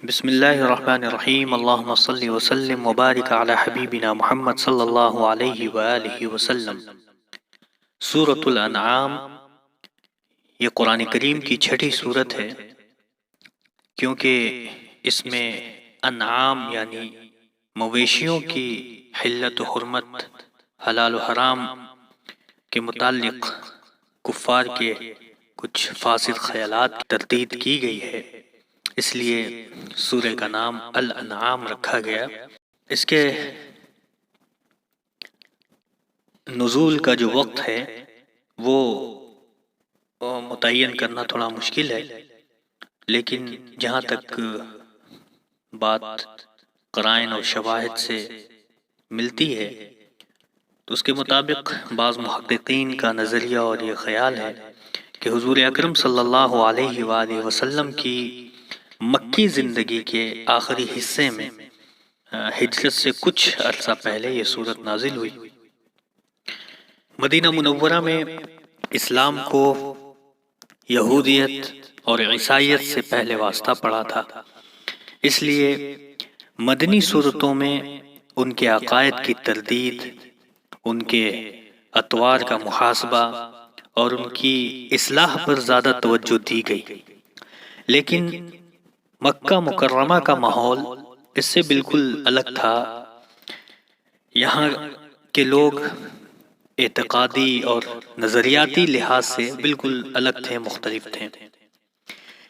بسم اللہ الرحمن الرحیم، اللہم صلی وسلم وبارک علی حبیبنا محمد صلی اللہ علیہ وآلہ وسلم۔ سورۃ الانعام یہ قرآن کریم کی چھٹی سورت ہے، کیونکہ اس میں انعام یعنی مویشیوں کی حلت و حرمت، حلال و حرام کے متعلق کفار کے کچھ فاسد خیالات کی تردید کی گئی ہے، اس لیے سورہ کا نام الانعام رکھا گیا۔ اس کے نزول کا جو وقت ہے وہ متعین کرنا تھوڑا مشکل ہے، لیکن جہاں تک بات قرائن اور شواہد سے ملتی ہے تو اس کے مطابق بعض محققین کا نظریہ اور یہ خیال ہے کہ حضور اکرم صلی اللہ علیہ وآلہ وسلم کی مکی زندگی کے آخری حصے میں ہجرت سے کچھ عرصہ پہلے یہ سورت نازل ہوئی۔ مدینہ منورہ میں اسلام کو یہودیت اور عیسائیت سے پہلے واسطہ پڑا تھا، اس لیے مدنی صورتوں میں ان کے عقائد کی تردید، ان کے اطوار کا محاسبہ اور ان کی اصلاح پر زیادہ توجہ دی گئی، لیکن مکہ مکرمہ کا ماحول اس سے بالکل الگ تھا۔ یہاں کے لوگ اعتقادی اور نظریاتی لحاظ سے بالکل الگ تھے، مختلف تھے۔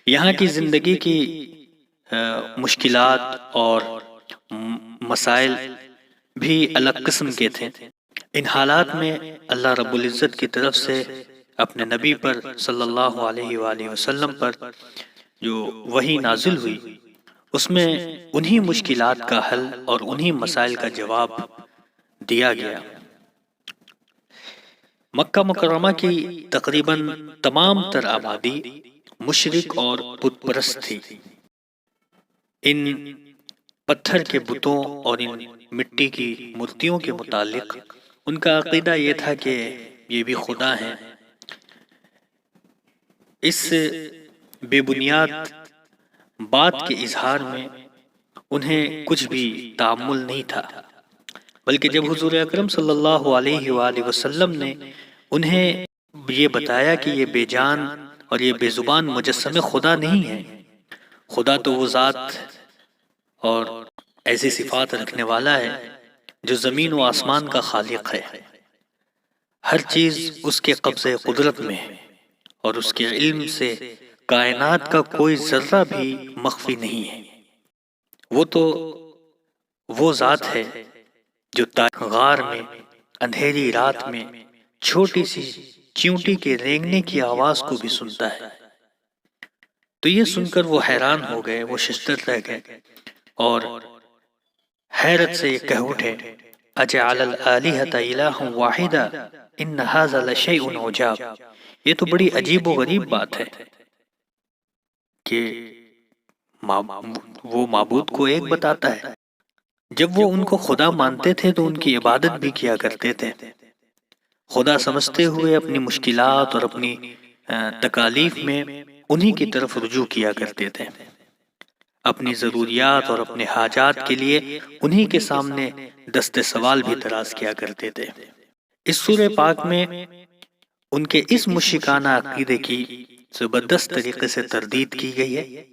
یہاں کی زندگی کی مشکلات اور مسائل بھی الگ قسم کے تھے۔ ان حالات میں اللہ رب العزت کی طرف سے اپنے نبی پر صلی اللہ علیہ وآلہ وسلم پر جو وحی نازل ہوئی، اس میں انہی مشکلات کا حل اور انہی مسائل کا جواب دیا گیا۔ مکہ مکرمہ کی تقریباً تمام تر آبادی مشرک اور بت پرست تھی۔ ان پتھر کے بتوں اور ان مٹی کی مورتیوں کے متعلق ان کا عقیدہ یہ تھا کہ یہ بھی خدا ہیں۔ اس بے بنیاد بات کے اظہار میں انہیں کچھ بھی تعمل نہیں تھا، بلکہ جب حضور اکرم صلی اللہ علیہ وآلہ وسلم نے انہیں یہ بتایا کہ یہ بے جان اور یہ بے زبان مجسمے خدا نہیں ہیں، خدا تو وہ ذات اور ایسی صفات رکھنے والا ہے جو زمین و آسمان کا خالق ہے، ہر چیز اس کے قبضے قدرت میں ہے اور اس کے علم سے کائنات کا کوئی ذرہ بھی مخفی نہیں ہے۔ وہ تو وہ ذات ہے جو غار میں اندھیری رات میں چھوٹی سی چیونٹی کے رینگنے کی آواز کو بھی سنتا ہے۔ تو یہ سن کر وہ حیران ہو گئے، وہ ششدر رہ گئے اور حیرت سے یہ کہہ اٹھے، اجعل الآلہۃ الہا واحدا ان ھذا لشیء عجاب۔ یہ تو بڑی عجیب و غریب بات ہے کہ وہ معبود کو ایک بتاتا ہے۔ جب وہ ان کو خدا مانتے تھے تو ان کی عبادت بھی کیا کرتے تھے، خدا سمجھتے ہوئے اپنی مشکلات اور اپنی تکالیف میں انہی کی طرف رجوع کیا کرتے تھے، اپنی ضروریات اور اپنے حاجات کے لیے انہی کے سامنے دست سوال بھی دراز کیا کرتے تھے۔ اس سورہ پاک میں ان کے اس مشرکانہ عقیدے کی زبردست طریقے سے تردید کی گئی ہے۔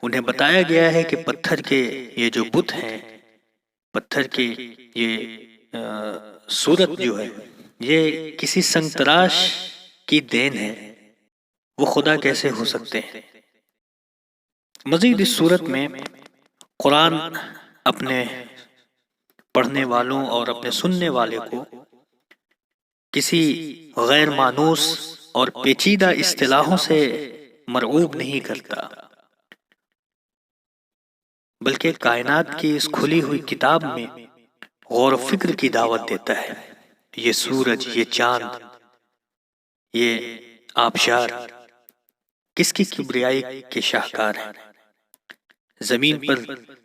انہیں بتایا گیا ہے کہ پتھر کے یہ جو بت ہیں، پتھر کے یہ صورت جو ہے یہ کسی سنگ تراش کی دین ہے، وہ خدا کیسے ہو سکتے ہیں۔ مزید اس صورت میں قرآن اپنے پڑھنے والوں اور اپنے سننے والے کو کسی غیر مانوس اور پیچیدہ اصطلاحوں سے مرعوب نہیں کرتا، بلکہ کائنات کی اس کھلی ہوئی کتاب میں غور و فکر کی دعوت دیتا ہے۔ یہ سورج، یہ چاند، یہ آبشار کس کی کبریائی کے شاہکار ہیں؟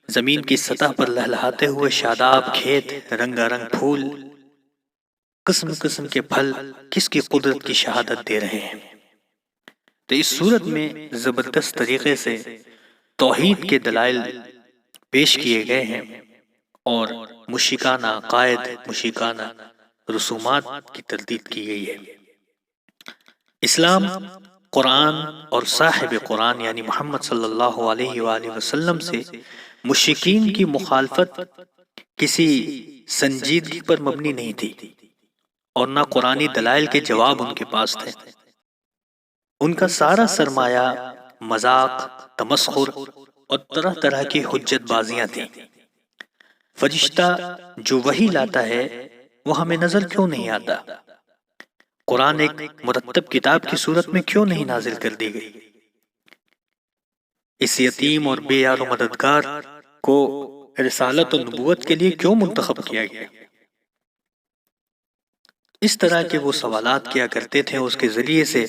زمین کی سطح پر لہلہاتے ہوئے شاداب کھیت، رنگا رنگ پھول، قسم قسم کے پھل کس کی قدرت کی شہادت دے رہے ہیں۔ تو اس صورت میں زبردست طریقے سے توحید کے دلائل پیش کیے گئے ہیں اور مشرکانہ عقائد، مشرکانہ رسومات کی تردید کی گئی ہے۔ اسلام قرآن اور صاحب قرآن یعنی محمد صلی اللہ علیہ وآلہ وسلم سے مشرکین کی مخالفت کسی سنجیدگی پر مبنی نہیں تھی، اور نہ قرآنی دلائل کے جواب ان کے پاس تھے۔ ان کا سارا سرمایہ مذاق، تمسخر اور طرح طرح کی حجت بازیاں تھیں۔ فرشتہ جو وحی لاتا ہے وہ ہمیں نظر کیوں نہیں آتا؟ قرآن ایک مرتب کتاب کی صورت میں کیوں نہیں نازل کر دی گئی؟ اس یتیم اور بے یار و مددگار کو رسالت و نبوت کے لیے کیوں منتخب کیا گیا؟ اس طرح کے وہ سوالات کیا کرتے تھے، اس کے ذریعے سے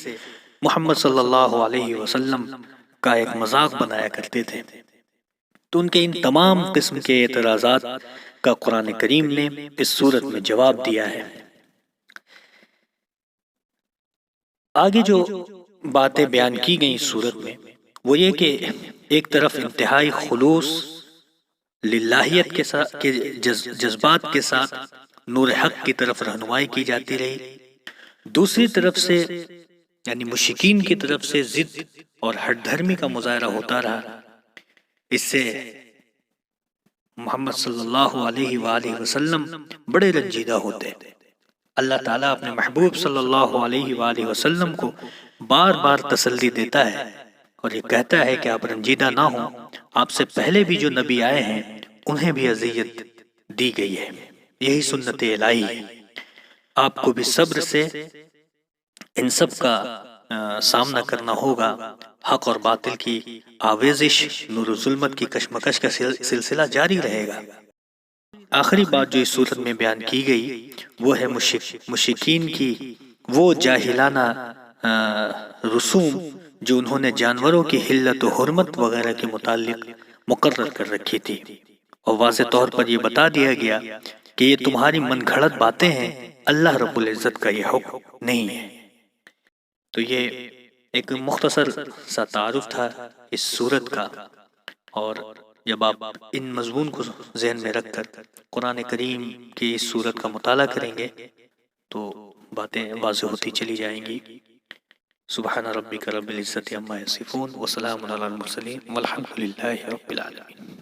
محمد صلی اللہ علیہ وسلم کا ایک مذاق بنایا کرتے تھے۔ تو ان کے ان تمام قسم کے اعتراضات کا قرآن کریم نے اس صورت میں جواب دیا ہے۔ آگے جو باتیں بیان کی گئیں اس صورت میں وہ یہ کہ ایک طرف انتہائی خلوص للہیت کے جذبات کے ساتھ نور حق کی طرف رہنمائی کی جاتی رہی، دوسری طرف سے یعنی مشرکین کی طرف سے ضد اور ہٹ دھرمی کا مظاہرہ ہوتا رہا۔ اس سے محمد صلی اللہ علیہ وآلہ وسلم بڑے رنجیدہ ہوتے۔ اللہ تعالیٰ اپنے محبوب صلی اللہ علیہ وآلہ وسلم کو بار بار تسلی دیتا ہے اور یہ کہتا ہے کہ آپ رنجیدہ نہ ہوں، آپ سے پہلے بھی جو نبی آئے ہیں انہیں بھی اذیت دی گئی ہے، یہی سنت الہی ہے۔ آپ کو بھی صبر سے ان سب کا سامنا کرنا ہوگا۔ حق اور باطل کی آویزش، نور و ظلمت کی کشمکش کا سلسلہ جاری رہے گا۔ آخری بات جو اس صورت میں بیان کی گئی وہ ہے مشرکین کی وہ جاہلانہ رسوم جو انہوں نے جانوروں کی حلت و حرمت وغیرہ کے متعلق مقرر کر رکھی تھی، اور واضح طور پر یہ بتا دیا گیا کہ یہ تمہاری من گھڑت باتیں ہیں، اللہ رب العزت کا یہ حکم نہیں ہے۔ تو یہ ایک مختصر سا تعارف تھا اس سورت کا، اور جب آپ ان مضمون کو ذہن میں رکھ کر قرآن کریم کی اس سورت کا مطالعہ کریں گے تو باتیں واضح ہوتی چلی جائیں گی۔ سبحان ربک رب العزت عما یصفون وسلام علی المرسلین والحمد للہ رب العالمین۔